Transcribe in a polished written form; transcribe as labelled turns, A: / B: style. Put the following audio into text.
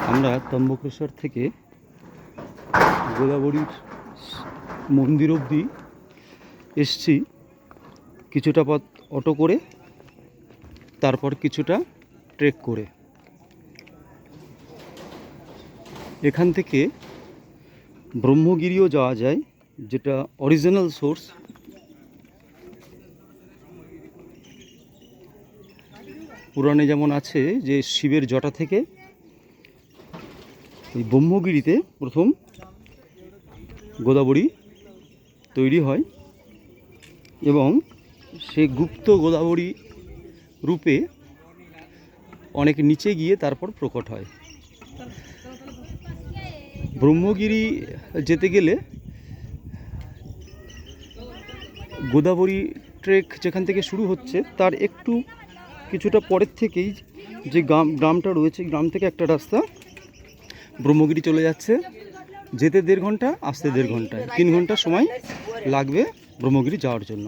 A: আমরা তম্বকেশ্বর থেকে গোদাবরীর মন্দির অবধি এসছি কিছুটা পথ অটো করে, তারপর কিছুটা ট্রেক করে। এখান থেকে ব্রহ্মগিরিও যাওয়া যায়, যেটা অরিজিনাল সোর্স। পুরাণে যেমন আছে যে শিবের জটা থেকে এই ব্রহ্মগিরিতে প্রথম গোদাবরী তৈরি হয় এবং সে গুপ্ত গোদাবরী রূপে অনেক নিচে গিয়ে তারপর প্রকট হয়। ব্রহ্মগিরি যেতে গেলে গোদাবরী ট্রেক যেখান থেকে শুরু হচ্ছে তার একটু কিছুটা পরের থেকেই যে গ্রামটা রয়েছে, গ্রাম থেকে একটা রাস্তা ব্রহ্মগিরি চলে যাচ্ছে। যেতে 1.5 ঘন্টা, আসতে 1.5 ঘন্টায় 3 ঘন্টা সময় লাগবে ব্রহ্মগিরি যাওয়ার জন্য।